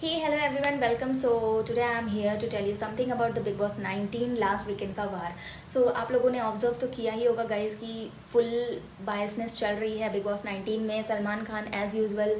Hey, hello everyone, welcome. So today I am here to tell you something about the Big Boss 19 last weekend का वार. सो आप लोगों ने observe तो किया ही होगा गाइज कि फुल बायसनेस चल रही है बिग बॉस 19 में. सलमान खान एज यूजुअल,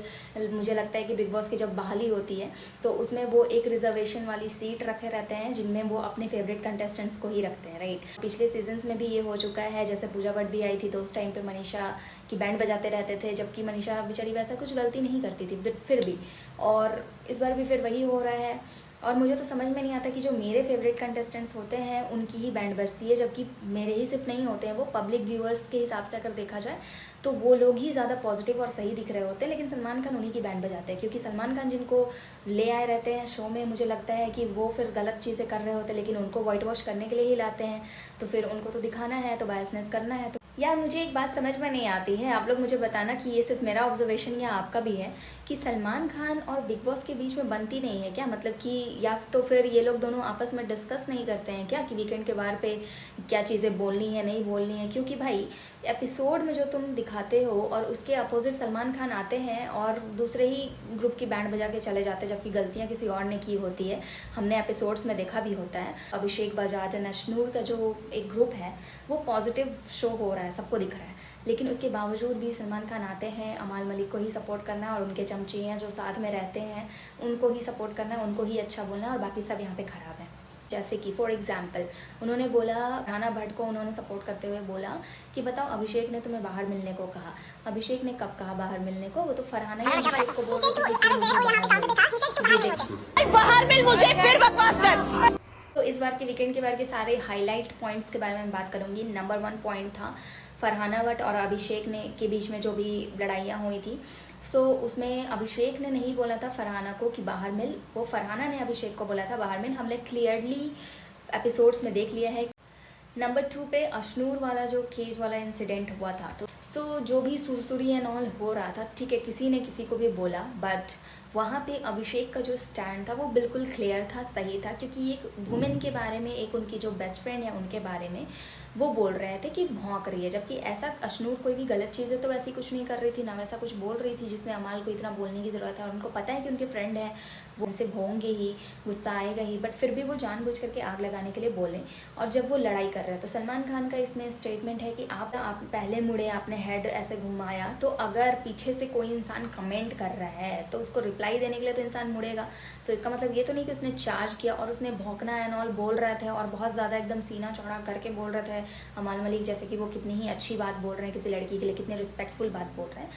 मुझे लगता है कि बिग बॉस की जब बहाली होती है तो उसमें वो एक रिजर्वेशन वाली सीट रखे रहते हैं जिनमें वो अपने फेवरेट कंटेस्टेंट्स को ही रखते हैं, राइट. पिछले सीजन्स में भी ये हो चुका है. जैसे पूजा भट्ट भी आई थी तो उस टाइम पे मनीषा की बैंड बजाते रहते थे, जबकि मनीषा बेचारी वैसा कुछ गलती नहीं करती थी, बट फिर भी. और इस बार भी फिर वही हो रहा है. और मुझे तो समझ में नहीं आता कि जो मेरे फेवरेट कंटेस्टेंट्स होते हैं उनकी ही बैंड बजती है, जबकि मेरे ही सिर्फ नहीं होते हैं. वो पब्लिक व्यूअर्स के हिसाब से अगर देखा जाए तो वो लोग ही ज़्यादा पॉजिटिव और सही दिख रहे होते हैं, लेकिन सलमान खान उन्हीं की बैंड बजाते हैं. क्योंकि सलमान खान जिनको ले आए रहते हैं शो में, मुझे लगता है कि वो फिर गलत चीज़ें कर रहे होते हैं, लेकिन उनको वाइट वॉश करने के लिए ही लाते हैं. तो फिर उनको तो दिखाना है, तो बायसनेस करना है. तो यार मुझे एक बात समझ में नहीं आती है, आप लोग मुझे बताना कि ये सिर्फ मेरा ऑब्जर्वेशन या आपका भी है, कि सलमान खान और बिग बॉस के बीच में बनती नहीं है क्या? मतलब कि या तो फिर ये लोग दोनों आपस में डिस्कस नहीं करते हैं क्या कि वीकेंड के बार पे क्या चीज़ें बोलनी है नहीं बोलनी है? क्योंकि भाई एपिसोड में जो तुम दिखाते हो और उसके अपोजिट सलमान खान आते हैं और दूसरे ही ग्रुप की बैंड बजा के चले जाते हैं, जबकि गलतियाँ किसी और ने की होती है. हमने एपिसोड्स में देखा भी होता है. अभिषेक बजाज एंड अश्नूर का जो एक ग्रुप है वो पॉजिटिव शो हो रहा है, सबको दिख रहा है, लेकिन उसके बावजूद भी सलमान खान आते हैं अमाल मलिक को ही सपोर्ट करना है और उनके चमचियाँ जो साथ में रहते हैं उनको ही सपोर्ट करना है, उनको ही अच्छा बोलना है और बाकी सब यहाँ पे खराब है. जैसे कि फॉर एग्जाम्पल उन्होंने बोला, राणा भट्ट को उन्होंने सपोर्ट करते हुए बोला कि बताओ अभिषेक ने तुम्हें बाहर मिलने को कहा. अभिषेक ने कब कहा बाहर मिलने को? वो तो फरहाना ही अभिषेक को बोल रही थी बाहर मिल मुझे, फिर बकवास कर. तो इस बार के वीकेंड के बारे के सारे हाईलाइट पॉइंट्स के बारे में मैं बात करूंगी. नंबर 1 पॉइंट था फरहाना भट्ट और अभिषेक ने के बीच में जो भी लड़ाइयाँ हुई थी. सो उसमें अभिषेक ने नहीं बोला था फरहाना को कि बाहर मिल, वो फरहाना ने अभिषेक को बोला था बाहर मिल. हमने क्लियरली एपिसोड्स में देख लिया है. नंबर 2 पे अश्नूर वाला जो केज वाला इंसिडेंट हुआ था, तो सो जो भी सुरसुरी एंड ऑल हो रहा था, ठीक है, किसी ने किसी को भी बोला, बट वहाँ पे अभिषेक का जो स्टैंड था वो बिल्कुल क्लियर था, सही था. क्योंकि एक वुमेन के बारे में, एक उनकी जो बेस्ट फ्रेंड है उनके बारे में वो बोल रहे थे कि भौंक रही है, जबकि ऐसा अश्नूर कोई भी गलत चीज़ें तो वैसी कुछ नहीं कर रही थी, ना वैसा कुछ बोल रही थी जिसमें अमाल को इतना बोलने की ज़रूरत है. और उनको पता है कि उनके फ्रेंड है, वो उनसे भोंगे ही, गुस्सा आएगा ही, बट फिर भी वो जानबूझ करके आग लगाने के लिए बोले. और जब वो लड़ाई कर रहे हैं तो सलमान खान का इसमें स्टेटमेंट है कि आप पहले मुड़े, आपने हेड ऐसे घुमाया, तो अगर पीछे से कोई इंसान कमेंट कर रहा है तो उसको रिप्लाई देने के लिए तो इंसान मुड़ेगा. तो इसका मतलब ये तो नहीं कि उसने चार्ज किया और उसने भौंकना एंड ऑल बोल रहे थे और बहुत ज़्यादा एकदम सीना चौड़ा करके बोल रहे थे अमाल मलिक, जैसे कि वो कितनी ही अच्छी बात बोल रहे हैं किसी लड़की के लिए, कितनी रिस्पेक्टफुल बात बोल रहे हैं.